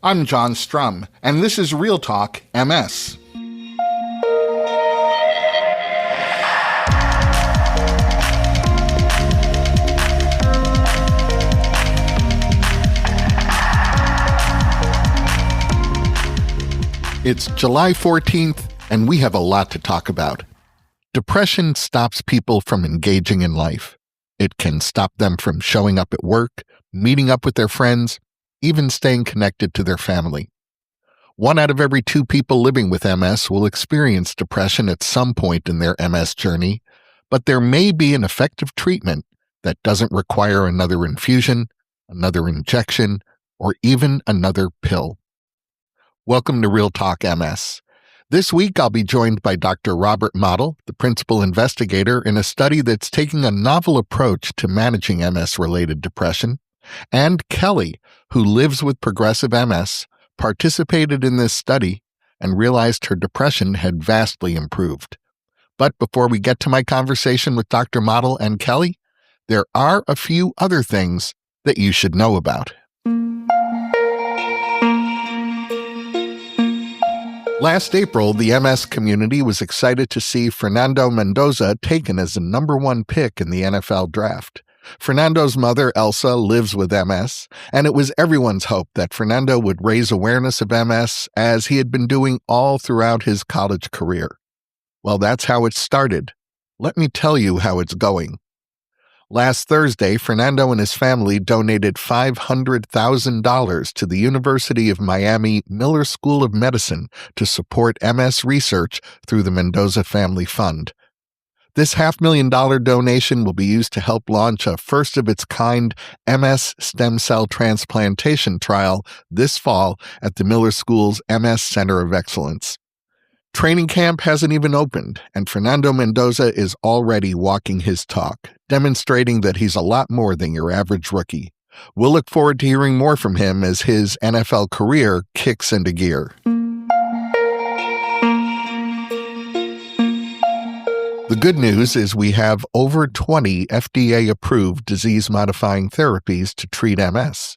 I'm John Strum, and this is Real Talk MS. It's July 14th, and we have a lot to talk about. Depression stops people from engaging in life. It can stop them from showing up at work, meeting up with their friends, even staying connected to their family. 1 out of every 2 people living with MS will experience depression at some point in their MS journey, but there may be an effective treatment that doesn't require another infusion, another injection, or even another pill. Welcome to Real Talk MS. This week, I'll be joined by Dr. Robert Motl, the principal investigator in a study that's taking a novel approach to managing MS-related depression, and Kelly, who lives with progressive MS, participated in this study and realized her depression had vastly improved. But before we get to my conversation with Dr. Motl and Kelly, there are a few other things that you should know about. Last April, the MS community was excited to see Fernando Mendoza taken as the #1 pick in the NFL draft. Fernando's mother, Elsa, lives with MS, and it was everyone's hope that Fernando would raise awareness of MS as he had been doing all throughout his college career. Well, that's how it started. Let me tell you how it's going. Last Thursday, Fernando and his family donated $500,000 to the University of Miami Miller School of Medicine to support MS research through the Mendoza Family Fund. This $500,000 donation will be used to help launch a first-of-its-kind MS stem cell transplantation trial this fall at the Miller School's MS Center of Excellence. Training camp hasn't even opened, and Fernando Mendoza is already walking his talk, demonstrating that he's a lot more than your average rookie. We'll look forward to hearing more from him as his NFL career kicks into gear. The good news is we have over 20 FDA-approved disease-modifying therapies to treat MS.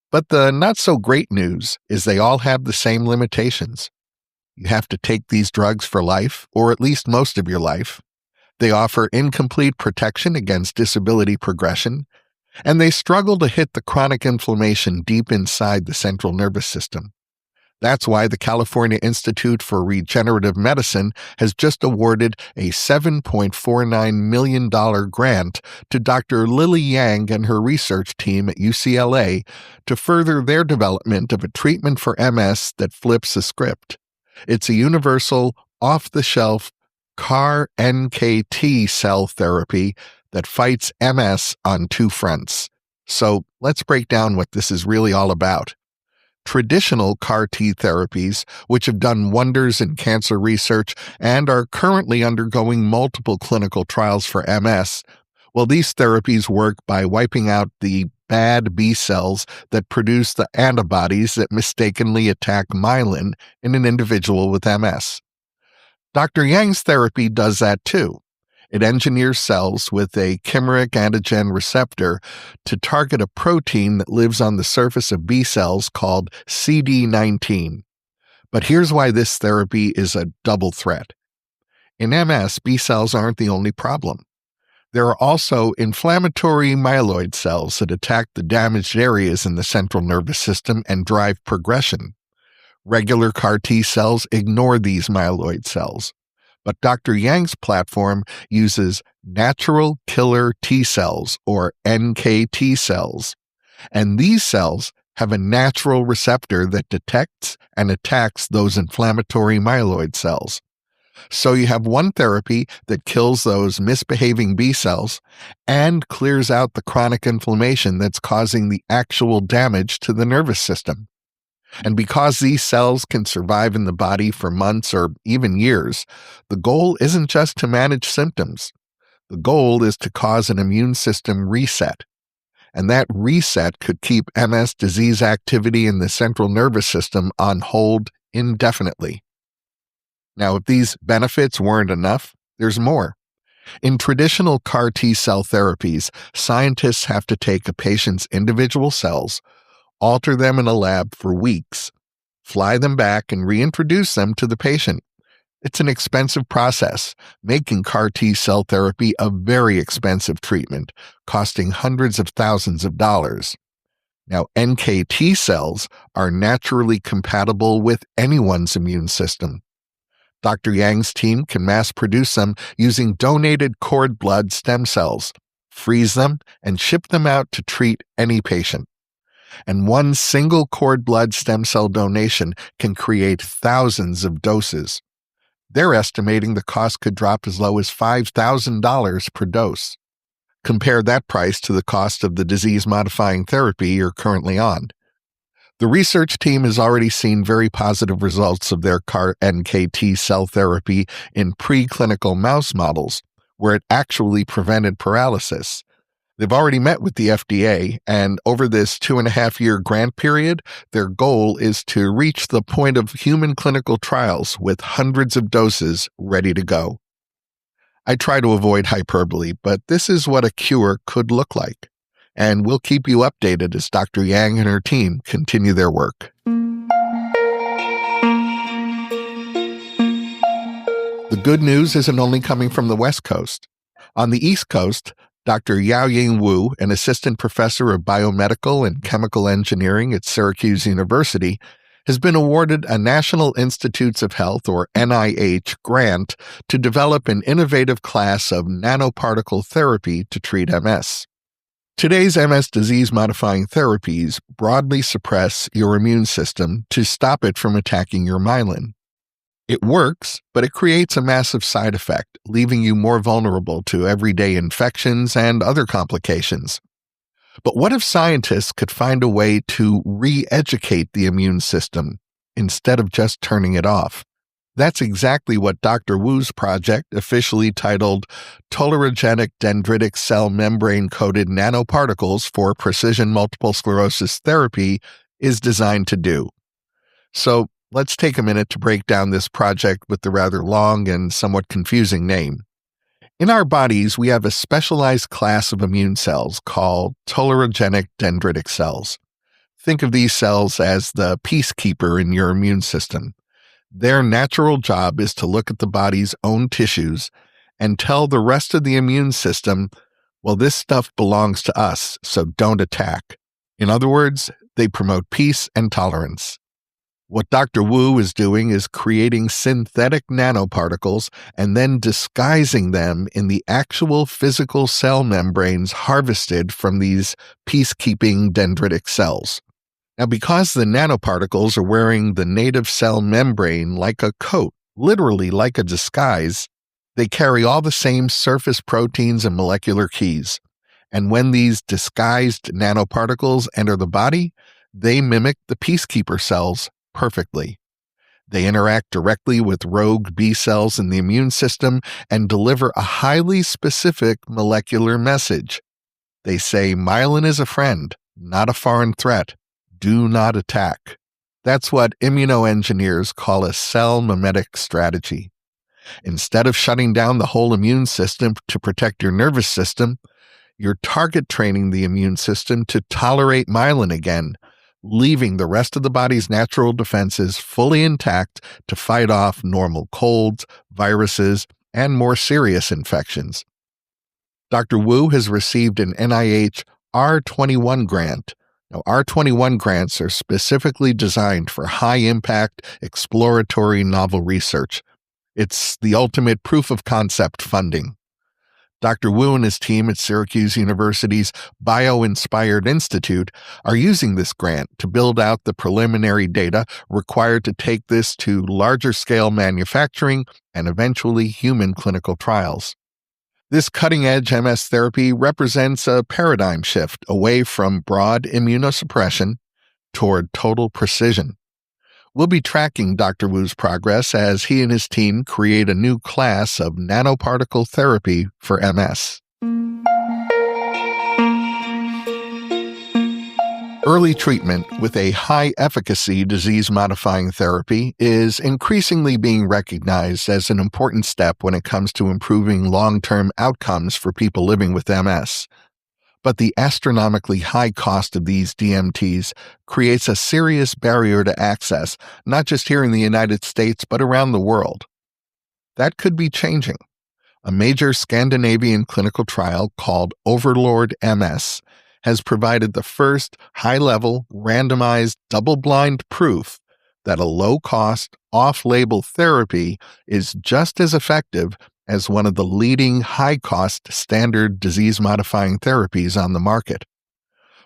But the not-so-great news is they all have the same limitations. You have to take these drugs for life, or at least most of your life. They offer incomplete protection against disability progression, and they struggle to hit the chronic inflammation deep inside the central nervous system. That's why the California Institute for Regenerative Medicine has just awarded a $7.49 million grant to Dr. Lily Yang and her research team at UCLA to further their development of a treatment for MS that flips the script. It's a universal, off-the-shelf CAR-NKT cell therapy that fights MS on 2 fronts. So let's break down what this is really all about. Traditional CAR-T therapies, which have done wonders in cancer research and are currently undergoing multiple clinical trials for MS, well, these therapies work by wiping out the bad B cells that produce the antibodies that mistakenly attack myelin in an individual with MS. Dr. Yang's therapy does that too. It engineers cells with a chimeric antigen receptor to target a protein that lives on the surface of B cells called CD19. But here's why this therapy is a double threat. In MS, B cells aren't the only problem. There are also inflammatory myeloid cells that attack the damaged areas in the central nervous system and drive progression. Regular CAR-T cells ignore these myeloid cells, but Dr. Yang's platform uses natural killer T cells, or NKT cells, and these cells have a natural receptor that detects and attacks those inflammatory myeloid cells. So you have one therapy that kills those misbehaving B cells and clears out the chronic inflammation that's causing the actual damage to the nervous system. And because these cells can survive in the body for months or even years, the goal isn't just to manage symptoms. The goal is to cause an immune system reset. And that reset could keep MS disease activity in the central nervous system on hold indefinitely. Now, if these benefits weren't enough, there's more. In traditional CAR-T cell therapies, scientists have to take a patient's individual cells, alter them in a lab for weeks, fly them back, and reintroduce them to the patient. It's an expensive process, making CAR T cell therapy a very expensive treatment, costing hundreds of thousands of dollars. Now, NKT cells are naturally compatible with anyone's immune system. Dr. Yang's team can mass produce them using donated cord blood stem cells, freeze them, and ship them out to treat any patient. And one single cord blood stem cell donation can create thousands of doses. They're estimating the cost could drop as low as $5,000 per dose. Compare that price to the cost of the disease-modifying therapy you're currently on. The research team has already seen very positive results of their CAR-NKT cell therapy in preclinical mouse models, where it actually prevented paralysis. They've already met with the FDA, and over this 2.5-year grant period, their goal is to reach the point of human clinical trials with hundreds of doses ready to go. I try to avoid hyperbole, but this is what a cure could look like. And we'll keep you updated as Dr. Yang and her team continue their work. The good news isn't only coming from the West Coast. On the East Coast, Dr. Yaoying Wu, an assistant professor of biomedical and chemical engineering at Syracuse University, has been awarded a National Institutes of Health, or NIH, grant to develop an innovative class of nanoparticle therapy to treat MS. Today's MS disease-modifying therapies broadly suppress your immune system to stop it from attacking your myelin. It works, but it creates a massive side effect, leaving you more vulnerable to everyday infections and other complications. But what if scientists could find a way to re-educate the immune system instead of just turning it off? That's exactly what Dr. Wu's project, officially titled Tolerogenic Dendritic Cell Membrane-Coated Nanoparticles for Precision Multiple Sclerosis Therapy, is designed to do. So, let's take a minute to break down this project with the rather long and somewhat confusing name. In our bodies, we have a specialized class of immune cells called tolerogenic dendritic cells. Think of these cells as the peacekeeper in your immune system. Their natural job is to look at the body's own tissues and tell the rest of the immune system, well, this stuff belongs to us, so don't attack. In other words, they promote peace and tolerance. What Dr. Wu is doing is creating synthetic nanoparticles and then disguising them in the actual physical cell membranes harvested from these peacekeeping dendritic cells. Now, because the nanoparticles are wearing the native cell membrane like a coat, literally like a disguise, they carry all the same surface proteins and molecular keys. And when these disguised nanoparticles enter the body, they mimic the peacekeeper cells perfectly. They interact directly with rogue B cells in the immune system and deliver a highly specific molecular message. They say myelin is a friend, not a foreign threat. Do not attack. That's what immunoengineers call a cell mimetic strategy. Instead of shutting down the whole immune system to protect your nervous system, you're target training the immune system to tolerate myelin again, leaving the rest of the body's natural defenses fully intact to fight off normal colds, viruses, and more serious infections. Dr. Wu has received an NIH R21 grant. Now, R21 grants are specifically designed for high-impact, exploratory novel research. It's the ultimate proof-of-concept funding. Dr. Wu and his team at Syracuse University's Bio-Inspired Institute are using this grant to build out the preliminary data required to take this to larger-scale manufacturing and eventually human clinical trials. This cutting-edge MS therapy represents a paradigm shift away from broad immunosuppression toward total precision. We'll be tracking Dr. Wu's progress as he and his team create a new class of nanoparticle therapy for MS. Early treatment with a high-efficacy disease-modifying therapy is increasingly being recognized as an important step when it comes to improving long-term outcomes for people living with MS. But the astronomically high cost of these DMTs creates a serious barrier to access, not just here in the United States, but around the world. That could be changing. A major Scandinavian clinical trial called Overlord MS has provided the first high-level, randomized, double-blind proof that a low-cost, off-label therapy is just as effective as one of the leading high-cost standard disease-modifying therapies on the market.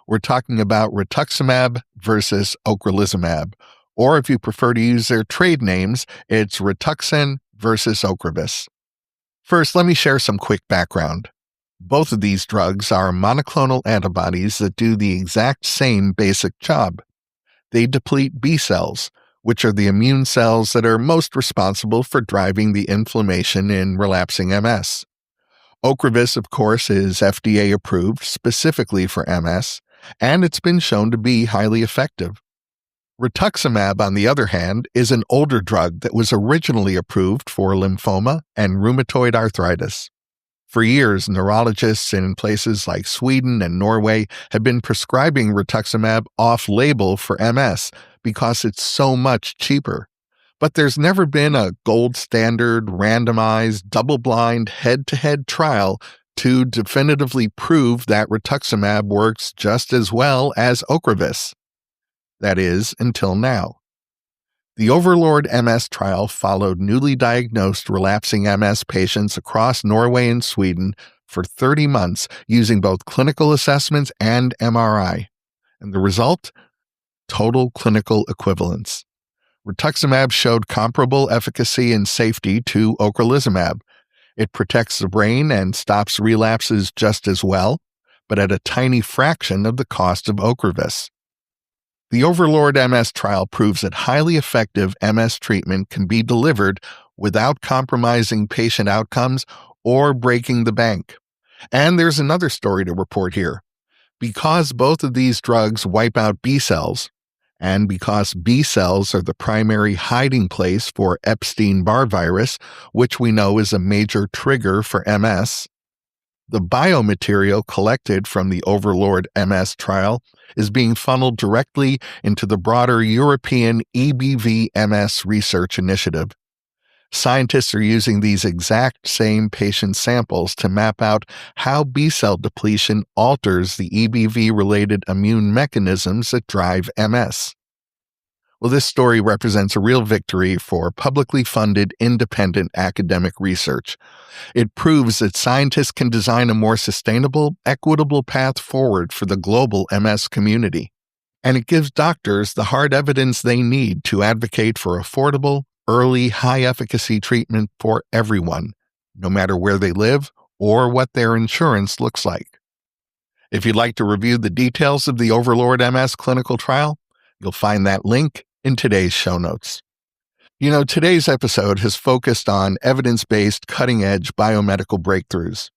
We're talking about rituximab versus ocrelizumab, or if you prefer to use their trade names, it's Rituxan versus Ocrevus. First, let me share some quick background. Both of these drugs are monoclonal antibodies that do the exact same basic job. They deplete B cells, which are the immune cells that are most responsible for driving the inflammation in relapsing MS. Ocrevus, of course, is FDA approved specifically for MS, and it's been shown to be highly effective. Rituximab, on the other hand, is an older drug that was originally approved for lymphoma and rheumatoid arthritis. For years, neurologists in places like Sweden and Norway have been prescribing rituximab off-label for MS because it's so much cheaper. But there's never been a gold standard, randomized, double-blind, head-to-head trial to definitively prove that rituximab works just as well as Ocrevus. That is, until now. The Overlord MS trial followed newly diagnosed relapsing MS patients across Norway and Sweden for 30 months using both clinical assessments and MRI. And the result? Total clinical equivalence. Rituximab showed comparable efficacy and safety to ocrelizumab. It protects the brain and stops relapses just as well, but at a tiny fraction of the cost of Ocrevus. The Overlord MS trial proves that highly effective MS treatment can be delivered without compromising patient outcomes or breaking the bank. And there's another story to report here. Because both of these drugs wipe out B cells, and because B cells are the primary hiding place for Epstein-Barr virus, which we know is a major trigger for MS, the biomaterial collected from the Overlord MS trial is being funneled directly into the broader European EBV MS research initiative. Scientists are using these exact same patient samples to map out how B-cell depletion alters the EBV-related immune mechanisms that drive MS. Well, this story represents a real victory for publicly funded, independent academic research. It proves that scientists can design a more sustainable, equitable path forward for the global MS community. And it gives doctors the hard evidence they need to advocate for affordable, early, high-efficacy treatment for everyone, no matter where they live or what their insurance looks like. If you'd like to review the details of the Overlord MS clinical trial, you'll find that link in today's show notes. You know, today's episode has focused on evidence-based, cutting-edge biomedical breakthroughs.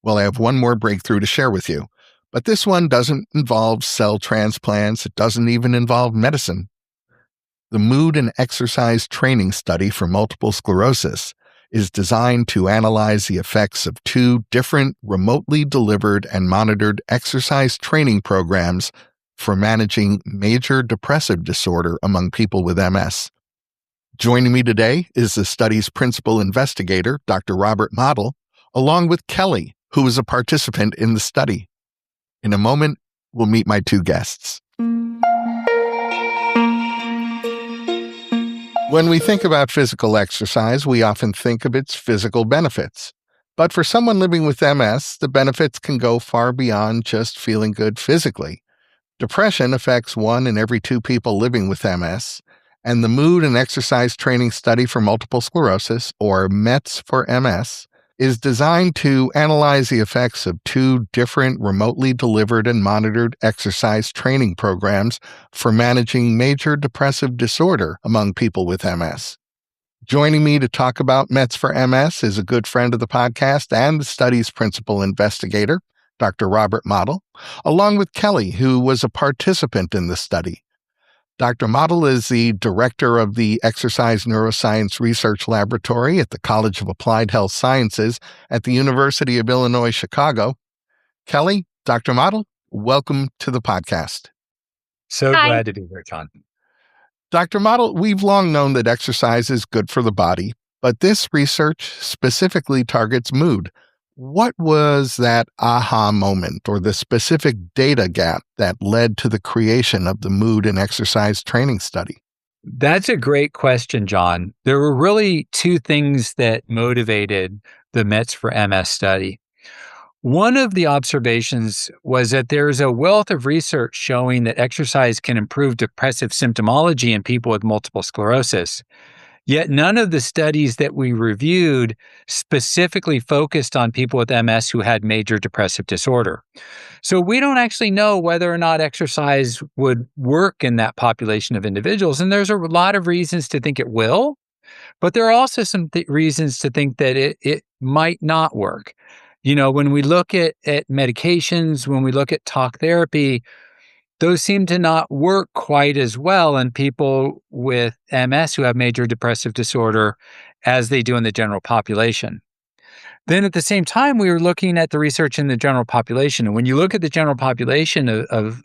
Well, I have one more breakthrough to share with you, but this one doesn't involve cell transplants. It doesn't even involve medicine. The Mood and Exercise Training Study for Multiple Sclerosis is designed to analyze the effects of two different remotely delivered and monitored exercise training programs for managing major depressive disorder among people with MS. Joining me today is the study's principal investigator, Dr. Robert Motl, along with Kelly, who is a participant in the study. In a moment, we'll meet my two guests. When we think about physical exercise, we often think of its physical benefits. But for someone living with MS, the benefits can go far beyond just feeling good physically. Depression affects 1 in every 2 people living with MS, and the Mood and Exercise Training Study for Multiple Sclerosis, or METS for MS, is designed to analyze the effects of 2 different remotely delivered and monitored exercise training programs for managing major depressive disorder among people with MS. Joining me to talk about METS for MS is a good friend of the podcast and the study's principal investigator, Dr. Robert Motl, along with Kelly, who was a participant in the study. Dr. Motl is the director of the Exercise Neuroscience Research Laboratory at the College of Applied Health Sciences at the University of Illinois, Chicago. Kelly, Dr. Motl, welcome to the podcast. So Hi. glad to be here, John. Dr. Motl, we've long known that exercise is good for the body, but this research specifically targets mood. What was that aha moment or the specific data gap that led to the creation of the mood and exercise training study? That's a great question, John. There were really two things that motivated the METS for MS study. One of the observations was that there's a wealth of research showing that exercise can improve depressive symptomology in people with multiple sclerosis. Yet none of the studies that we reviewed specifically focused on people with MS who had major depressive disorder. So we don't actually know whether or not exercise would work in that population of individuals. And there's a lot of reasons to think it will, but there are also some reasons to think that it might not work. You know, when we look at medications, when we look at talk therapy, those seem to not work quite as well in people with MS who have major depressive disorder as they do in the general population. Then at the same time, we were looking at the research in the general population. And when you look at the general population of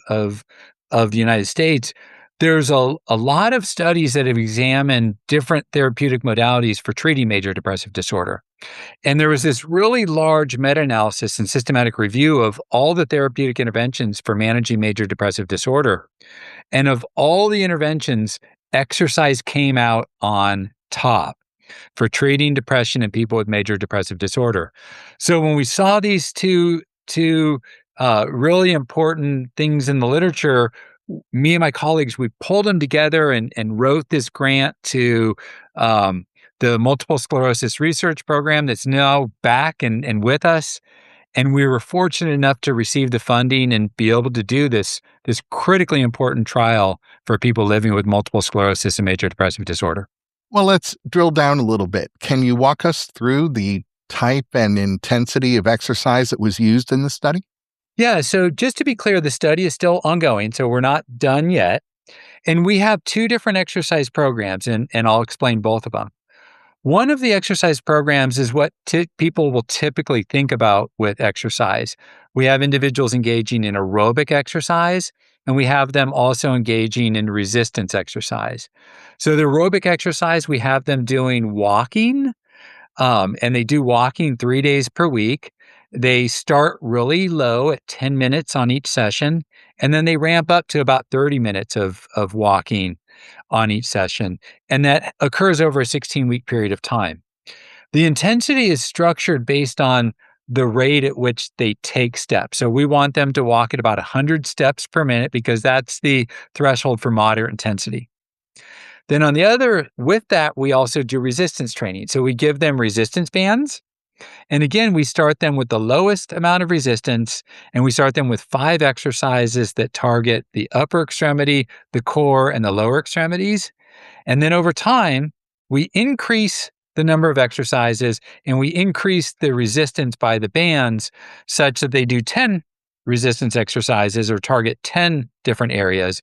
the United States, there's a lot of studies that have examined different therapeutic modalities for treating major depressive disorder. And there was this really large meta-analysis and systematic review of all the therapeutic interventions for managing major depressive disorder. And of all the interventions, exercise came out on top for treating depression in people with major depressive disorder. So when we saw these two really important things in the literature, me and my colleagues, we pulled them together and wrote this grant to the Multiple Sclerosis Research Program that's now back and with us. And we were fortunate enough to receive the funding and be able to do this critically important trial for people living with multiple sclerosis and major depressive disorder. Well, let's drill down a little bit. Can you walk us through the type and intensity of exercise that was used in the study? Yeah, so just to be clear, the study is still ongoing, so we're not done yet. And we have two different exercise programs, and I'll explain both of them. One of the exercise programs is what people will typically think about with exercise. We have individuals engaging in aerobic exercise, and we have them also engaging in resistance exercise. So the aerobic exercise, we have them doing walking, and they do walking 3 days per week. They start really low at 10 minutes on each session, and then they ramp up to about 30 minutes of walking on each session. And that occurs over a 16-week period of time. The intensity is structured based on the rate at which they take steps. So we want them to walk at about 100 steps per minute because that's the threshold for moderate intensity. Then with that, we also do resistance training. So we give them resistance bands. And again, we start them with the lowest amount of resistance, and we start them with 5 exercises that target the upper extremity, the core, and the lower extremities. And then over time, we increase the number of exercises and we increase the resistance by the bands such that they do 10 resistance exercises or target 10 different areas.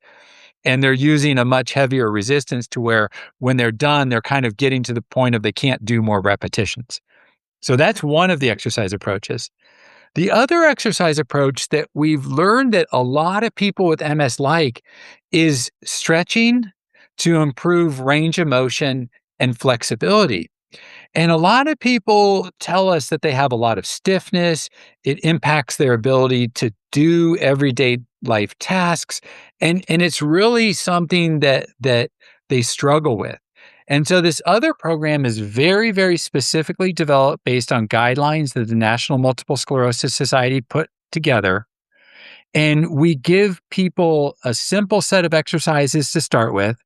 And they're using a much heavier resistance to where when they're done, they're kind of getting to the point of they can't do more repetitions. So that's one of the exercise approaches. The other exercise approach that we've learned that a lot of people with MS like is stretching to improve range of motion and flexibility. And a lot of people tell us that they have a lot of stiffness. It impacts their ability to do everyday life tasks. And it's really something that they struggle with. And so this other program is very, very specifically developed based on guidelines that the National Multiple Sclerosis Society put together. And we give people a simple set of exercises to start with.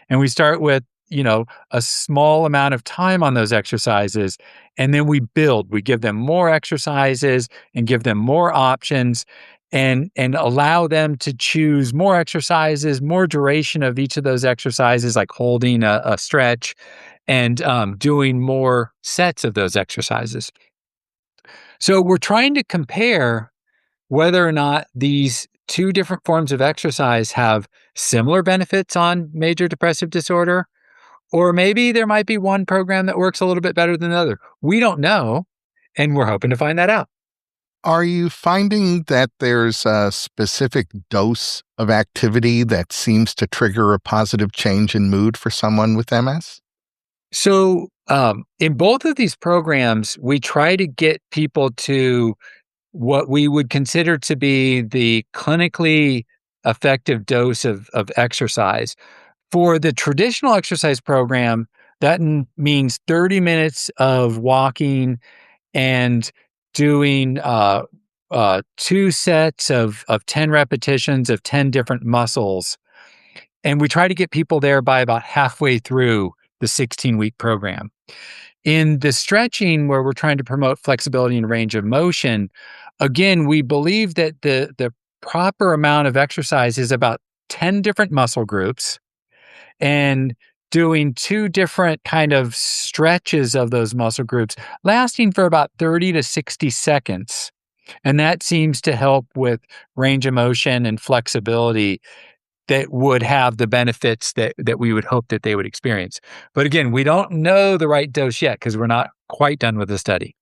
And we start with, a small amount of time on those exercises. And then we build. We give them more exercises and give them more options and allow them to choose more exercises, more duration of each of those exercises, like holding a stretch and doing more sets of those exercises. So we're trying to compare whether or not these two different forms of exercise have similar benefits on major depressive disorder, or maybe there might be one program that works a little bit better than the other. We don't know, and we're hoping to find that out. Are you finding that there's a specific dose of activity that seems to trigger a positive change in mood for someone with MS? So, in both of these programs, we try to get people to what we would consider to be the clinically effective dose of exercise. For the traditional exercise program, that means 30 minutes of walking and doing two sets of 10 repetitions of 10 different muscles. And we try to get people there by about halfway through the 16-week program. In the stretching, where we're trying to promote flexibility and range of motion, again, we believe that the proper amount of exercise is about 10 different muscle groups and doing two different kind of stretches of those muscle groups lasting for about 30 to 60 seconds. And that seems to help with range of motion and flexibility that would have the benefits that we would hope that they would experience. But again, we don't know the right dose yet because we're not quite done with the study.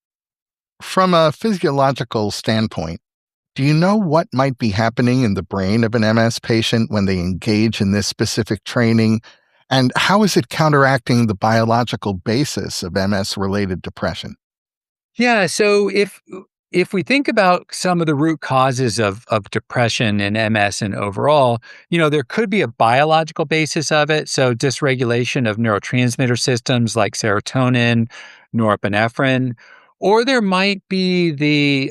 From a physiological standpoint, do you know what might be happening in the brain of an MS patient when they engage in this specific training? And how is it counteracting the biological basis of MS related depression? Yeah, so if we think about some of the root causes of depression and MS and overall, there could be a biological basis of it. So dysregulation of neurotransmitter systems like serotonin, norepinephrine, or there might be the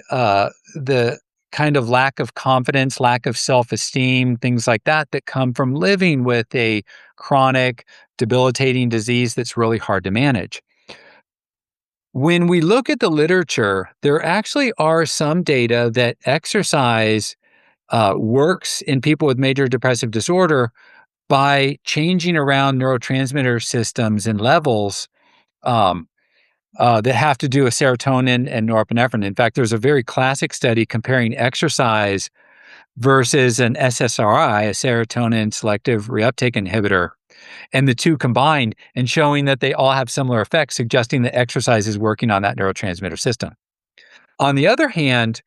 kind of lack of confidence, lack of self-esteem, things like that that come from living with a chronic, debilitating disease that's really hard to manage. When we look at the literature, there actually are some data that exercise works in people with major depressive disorder by changing around neurotransmitter systems and levels um, that have to do with serotonin and norepinephrine. In fact, there's a very classic study comparing exercise versus an SSRI, a serotonin selective reuptake inhibitor, and the two combined and showing that they all have similar effects, suggesting that exercise is working on that neurotransmitter system. On the other hand,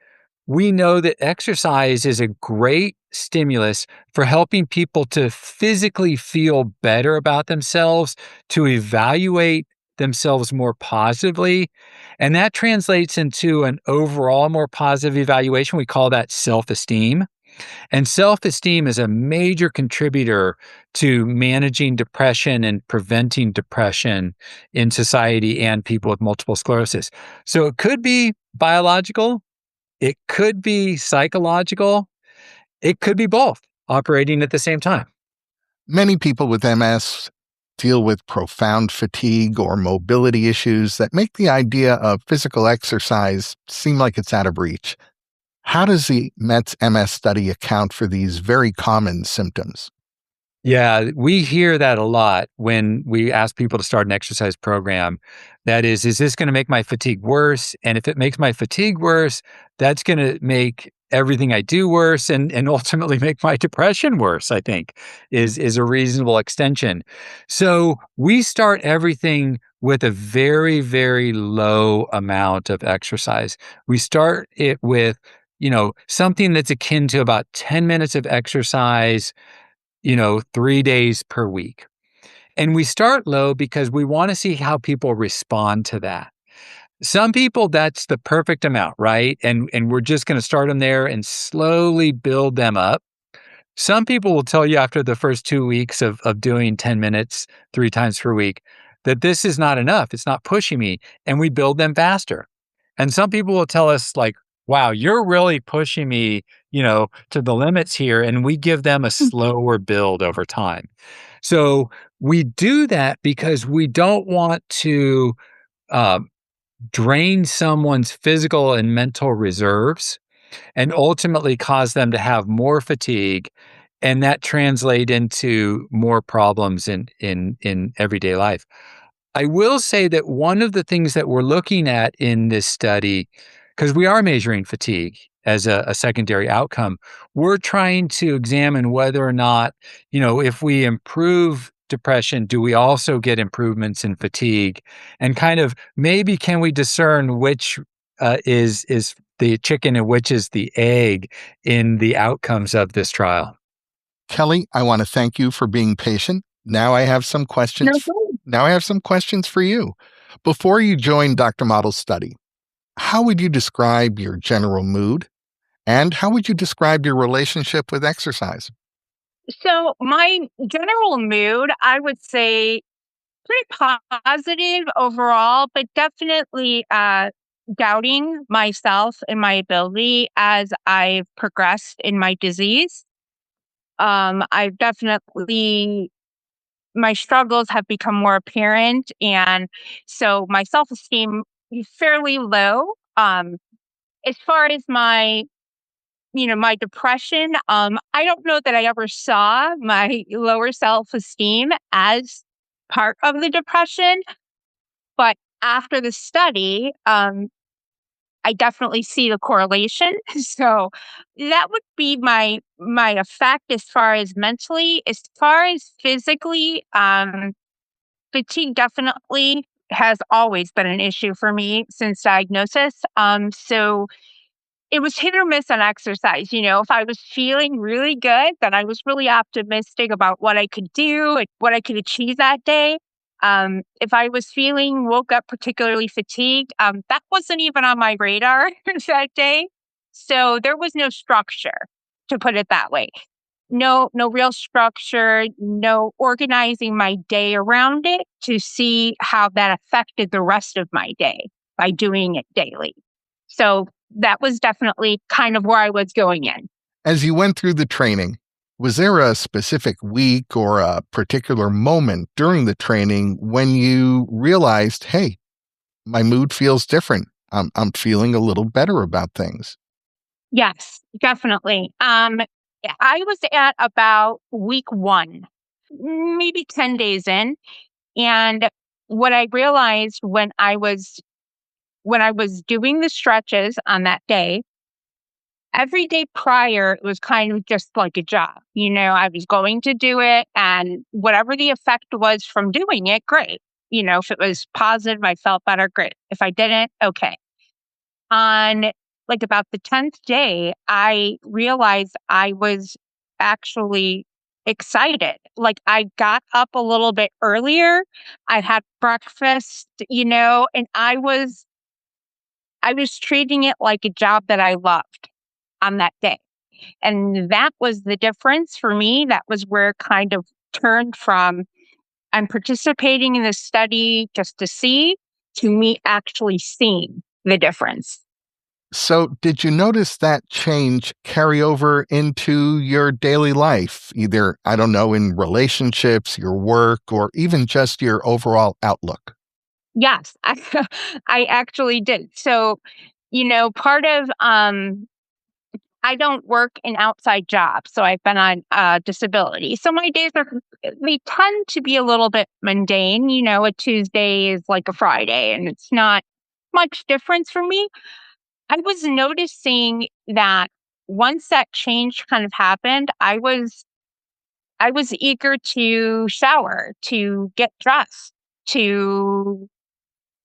we know that exercise is a great stimulus for helping people to physically feel better about themselves, to evaluate themselves more positively. And that translates into an overall more positive evaluation. We call that self-esteem. And self-esteem is a major contributor to managing depression and preventing depression in society and people with multiple sclerosis. So it could be biological, it could be psychological, it could be both operating at the same time. Many people with MS deal with profound fatigue or mobility issues that make the idea of physical exercise seem like it's out of reach. How does the Met's MS study account for these very common symptoms? Yeah, we hear that a lot when we ask people to start an exercise program. That is this going to make my fatigue worse? And if it makes my fatigue worse, that's going to make everything I do worse and ultimately make my depression worse, I think, is a reasonable extension. So we start everything with a very, very low amount of exercise. We start it with, something that's akin to about 10 minutes of exercise 3 days per week. And we start low because we want to see how people respond to that. Some people, that's the perfect amount, right? And we're just going to start them there and slowly build them up. Some people will tell you after the first 2 weeks of doing 10 minutes 3 times per week that this is not enough. It's not pushing me. And we build them faster. And some people will tell us like, wow, you're really pushing me, to the limits here. And we give them a slower build over time. So we do that because we don't want to uh, drain someone's physical and mental reserves and ultimately cause them to have more fatigue and that translate into more problems in everyday life. I will say that one of the things that we're looking at in this study, because we are measuring fatigue as a secondary outcome, we're trying to examine whether or not, if we improve depression, do we also get improvements in fatigue? And kind of maybe can we discern which is the chicken and which is the egg in the outcomes of this trial. Kelly, I want to thank you for being patient. Now I have some No, questions. Now I have some questions for you. Before you joined Dr. Motl's study, how would you describe your general mood? And how would you describe your relationship with exercise? so my general mood, I would say pretty positive overall, but definitely doubting myself and my ability as I've progressed in my disease. I've definitely my struggles have become more apparent, and so my self-esteem is fairly low. As far as my depression, I don't know that I ever saw my lower self-esteem as part of the depression, but after the study, I definitely see the correlation. So that would be my effect as far as mentally. As far as physically, fatigue definitely has always been an issue for me since diagnosis. So it was hit or miss on exercise. If I was feeling really good, then I was really optimistic about what I could do and what I could achieve that day. If I was woke up particularly fatigued, that wasn't even on my radar that day. So there was no structure, to put it that way. No real structure, no organizing my day around it to see how that affected the rest of my day by doing it daily. So that was definitely kind of where I was going in. As you went through the training, was there a specific week or a particular moment during the training when you realized, hey, my mood feels different? I'm feeling a little better about things. Yes, definitely. Yeah, I was at about week 1, maybe 10 days in, and what I realized when I was doing the stretches on that day, every day prior, it was kind of just like a job. I was going to do it, and whatever the effect was from doing it, great. If it was positive, I felt better, great. If I didn't, okay. On like about the 10th day, I realized I was actually excited. Like I got up a little bit earlier. I had breakfast, and I was treating it like a job that I loved on that day. And that was the difference for me. That was where it kind of turned from I'm participating in this study just to see to me actually seeing the difference. So, did you notice that change carry over into your daily life? Either, I don't know, in relationships, your work, or even just your overall outlook? Yes, I actually did. So, part of I don't work an outside job, so I've been on disability. So my days they tend to be a little bit mundane. A Tuesday is like a Friday, and it's not much difference for me. I was noticing that once that change kind of happened, I was eager to shower, to get dressed, to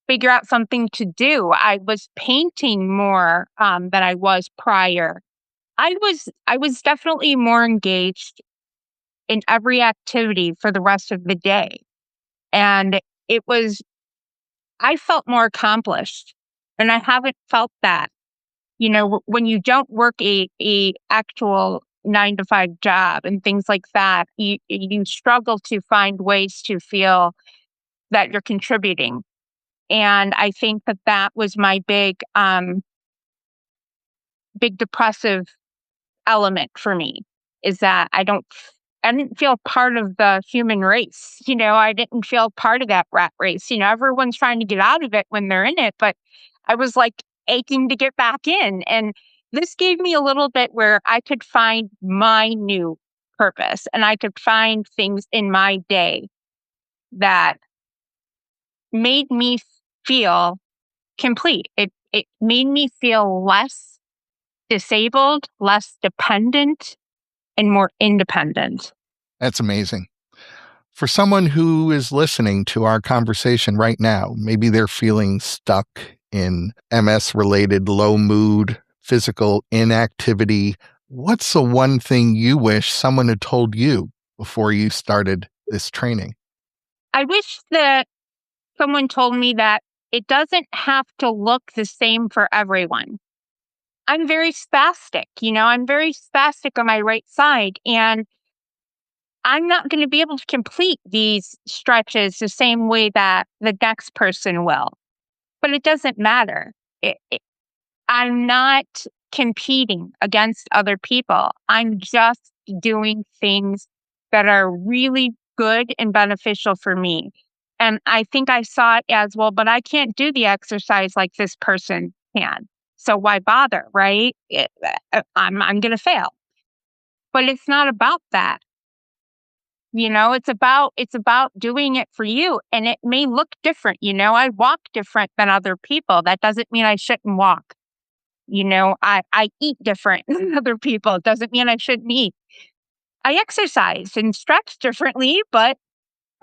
figure out something to do. I was painting more than I was prior. I was definitely more engaged in every activity for the rest of the day. And it was I felt more accomplished. And I haven't felt that. When you don't work a actual 9 to 5 job and things like that, you struggle to find ways to feel that you're contributing. And I think that was my big depressive element for me is that I didn't feel part of the human race. I didn't feel part of that rat race. Everyone's trying to get out of it when they're in it, but I was like aching to get back in. And this gave me a little bit where I could find my new purpose and I could find things in my day that made me feel complete. It made me feel less disabled, less dependent, and more independent. That's amazing. For someone who is listening to our conversation right now, maybe they're feeling stuck in MS related low mood, physical inactivity. What's the one thing you wish someone had told you before you started this training? I wish that someone told me that it doesn't have to look the same for everyone. I'm very spastic, I'm very spastic on my right side, and I'm not going to be able to complete these stretches the same way that the next person will. But it doesn't matter. I'm not competing against other people. I'm just doing things that are really good and beneficial for me. And I think I saw it as, well, but I can't do the exercise like this person can. So why bother, right? I'm going to fail. But it's not about that. It's about doing it for you, and it may look different. I walk different than other people. That doesn't mean I shouldn't walk. I eat different than other people. It doesn't mean I shouldn't eat. I exercise and stretch differently, but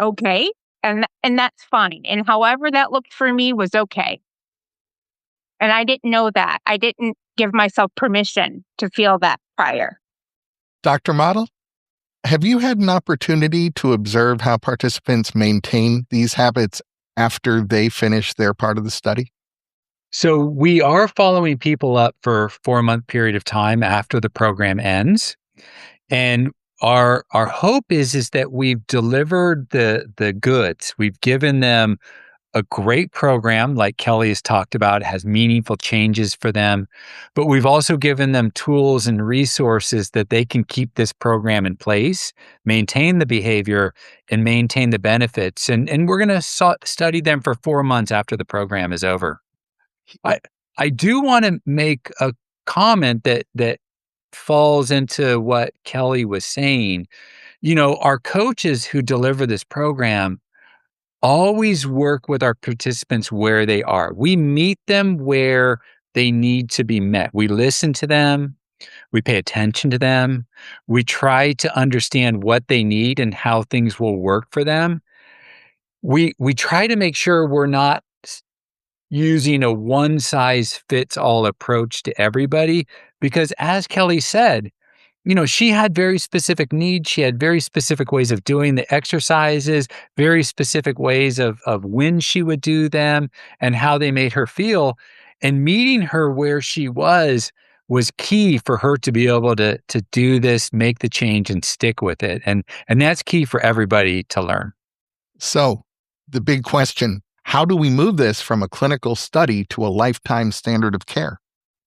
okay. And that's fine. And however that looked for me was okay. And I didn't know that. I didn't give myself permission to feel that prior. Dr. Motl, have you had an opportunity to observe how participants maintain these habits after they finish their part of the study? So we are following people up for a 4-month period of time after the program ends. And our hope is that we've delivered the goods. We've given them a great program, like Kelly has talked about, has meaningful changes for them. But we've also given them tools and resources that they can keep this program in place, maintain the behavior, and maintain the benefits. And we're going to study them for 4 months after the program is over. I do want to make a comment that falls into what Kelly was saying. Our coaches who deliver this program always work with our participants where they are. We meet them where they need to be met. We listen to them. We pay attention to them. We try to understand what they need and how things will work for them. We try to make sure we're not using a one-size-fits-all approach to everybody, because as Kelly said, she had very specific needs. She had very specific ways of doing the exercises, very specific ways of when she would do them and how they made her feel. And meeting her where she was key for her to be able to do this, make the change, and stick with it. And that's key for everybody to learn. So, the big question, how do we move this from a clinical study to a lifetime standard of care?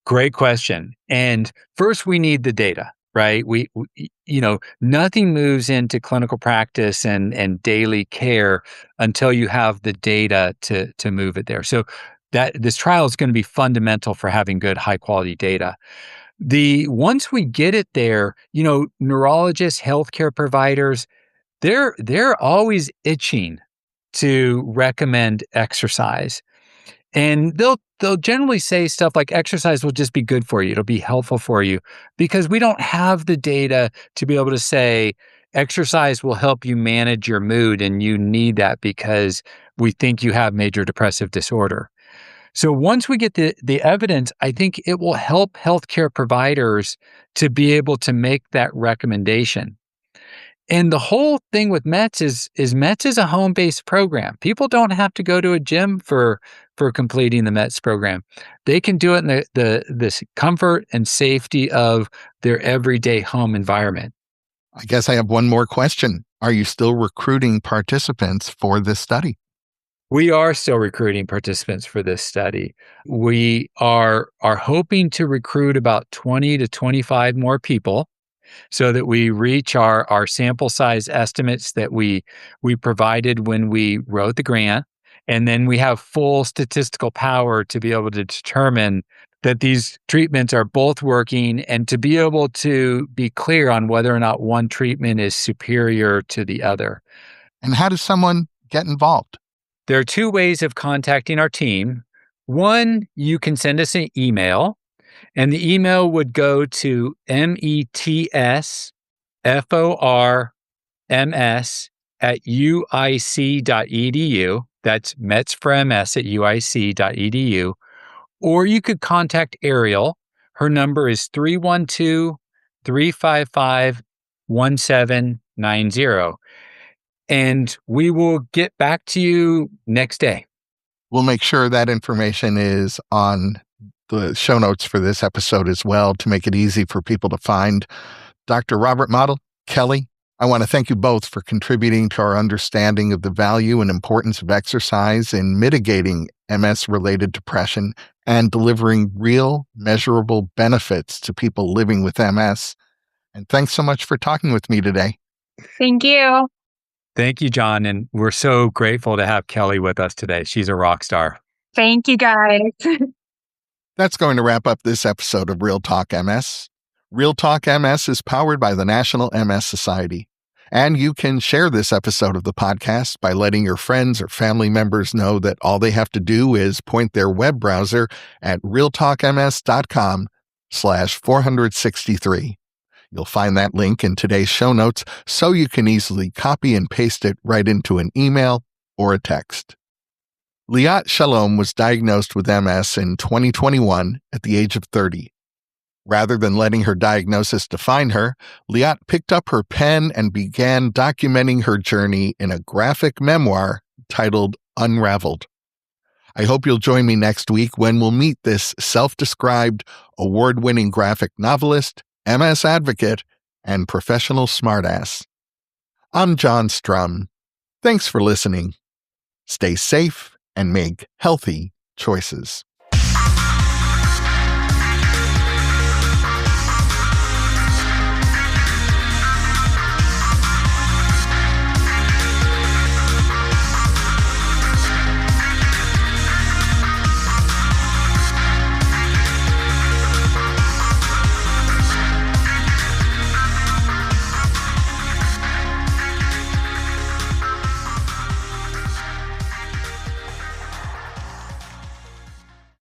Great question. And first, we need the data, right? We nothing moves into clinical practice and daily care until you have the data to move it there. So that this trial is going to be fundamental for having good, high quality data. Once we get it there, neurologists, healthcare providers, they're always itching to recommend exercise. And they'll generally say stuff like exercise will just be good for you. It'll be helpful for you, because we don't have the data to be able to say exercise will help you manage your mood and you need that because we think you have major depressive disorder. So once we get the evidence, I think it will help healthcare providers to be able to make that recommendation. And the whole thing with METS is METS is a home-based program. People don't have to go to a gym for completing the METS program. They can do it in this comfort and safety of their everyday home environment. I guess I have one more question. Are you still recruiting participants for this study? We are still recruiting participants for this study. We are hoping to recruit about 20 to 25 more people, so that we reach our sample size estimates that we provided when we wrote the grant. And then we have full statistical power to be able to determine that these treatments are both working and to be able to be clear on whether or not one treatment is superior to the other. And how does someone get involved? There are 2 ways of contacting our team. One, you can send us an email. And the email would go to metsforms@uic.edu. That's Mets for MS at uic.edu. or you could contact Ariel. Her number is 312-355-1790. And we will get back to you next day. We'll make sure that information is on the show notes for this episode as well to make it easy for people to find. Dr. Robert Motl, Kelly, I want to thank you both for contributing to our understanding of the value and importance of exercise in mitigating MS-related depression and delivering real, measurable benefits to people living with MS. And thanks so much for talking with me today. Thank you. Thank you, John. And we're so grateful to have Kelly with us today. She's a rock star. Thank you, guys. That's going to wrap up this episode of Real Talk MS. Real Talk MS is powered by the National MS Society. And you can share this episode of the podcast by letting your friends or family members know that all they have to do is point their web browser at realtalkms.com/463. You'll find that link in today's show notes so you can easily copy and paste it right into an email or a text. Liat Shalom was diagnosed with MS in 2021 at the age of 30. Rather than letting her diagnosis define her, Liat picked up her pen and began documenting her journey in a graphic memoir titled Unraveled. I hope you'll join me next week when we'll meet this self-described, award-winning graphic novelist, MS advocate, and professional smartass. I'm John Strum. Thanks for listening. Stay safe and make healthy choices.